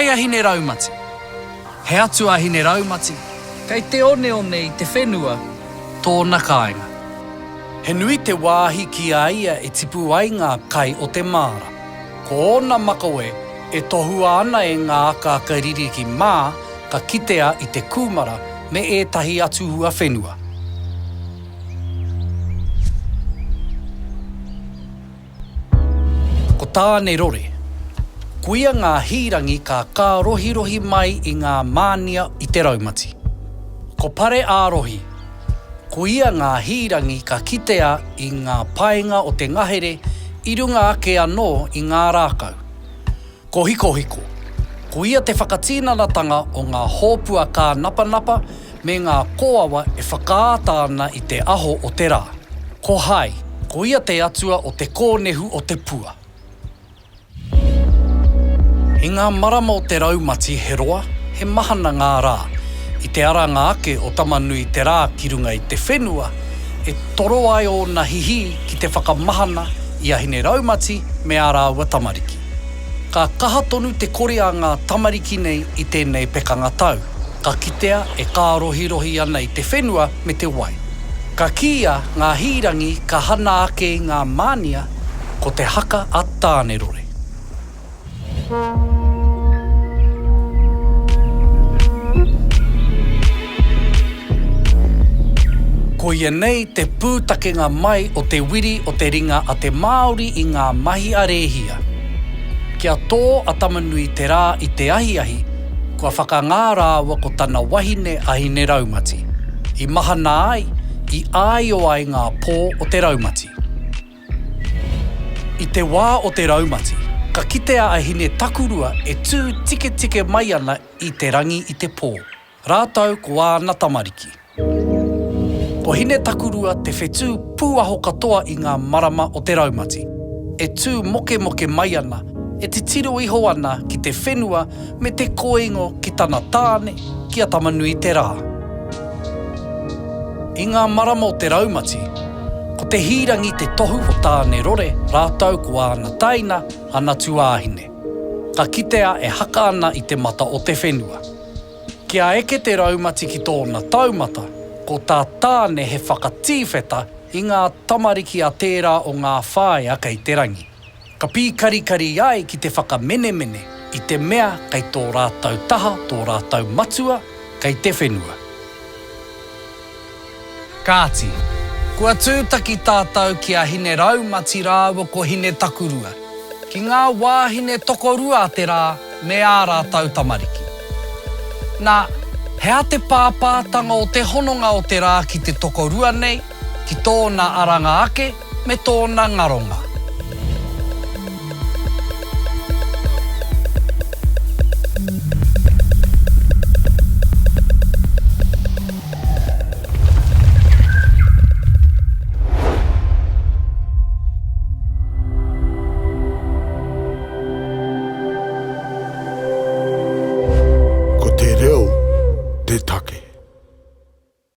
whai ahine raumati. He atu ahine raumati, kei te one i te whenua, tōna kāinga. He nui te wāhi ki a ia e tipu ai ngā kai o te māra. Ko ona makawe e tohua ana e ngā aka kaririki mā ka kitea i te kūmara me ētahi atu hua whenua. Ko tāne rore, kuia ngā hirangi ka rohirohi mai i ngā mānia i te raumati. Ko pare ārohi, kuia ngā hirangi ka kitea i ngā paenga o te ngahere i runga ake anō i ngā rākau. Ko hiko hiko, kuia te whakatīnanatanga o ngā hōpua ka napanapa me ngā koawa e whakaata ana i te aho o te rā. Ko hai, kuia te atua o te kōnehu o te pua. I ngā marama o te raumati he roa, he mahana ngā rā. I te aranga ake o tamanui te rā ki runga i te whenua, e toro ai o na hihi ki te whakamahana i ahine raumati me a rāua tamariki. Ka kaha tonu te kore a ngā tamariki nei i tēnei pekanga tau. Ka kitea e ka rohirohi ana i te whenua me te wai. Ka kia ngā hirangi ka hana ake i ngā mānia ko te haka a tāne rore. Ko ia nei te pūtakenga mai o te wiri o te ringa a te Māori i ngā mahi arehia. Kia tō a tamanui te rā i te ahiahi, kua whakangārāua ko tana wahine ahine raumati. I mahana ai, i ai o ai ngā pō o te raumati. I te wā o te raumati, ka kitea ahine takurua e tū tike mai ana i te rangi i te pō. Rātau ko āna tamariki. Ko hine takurua te whetū pūaho katoa i ngā marama o te raumati. E tū moke mai ana, e te tiro iho ana ki te whenua me te koingo ki tana tāne ki a tamanui te rā. I ngā marama o te raumati, ko te hirangi te tohu o tāne rore, rātau ko āna taina, ana tuāhine. Ka kitea e haka ana i te mata o te whenua. Kia eke te raumati ki tōna taumata, ko tā tāne he whakatīwheta i ngā tamariki a tērā o ngā whāia kei te rangi. Ka pī karikari ai ki te whakamenemene i te mea kei tō rātau taha, tō rātau matua, kei te whenua. Kāti, kua tūtaki tātou ki a hine raumati rāua ko hine takurua, ki ngā wāhine tokorua a te rā me ā rātau tamariki. Nā, hea te pāpātanga o te hononga o te rā ki te tokorua nei, ki tōna aranga ake me tōna ngaronga.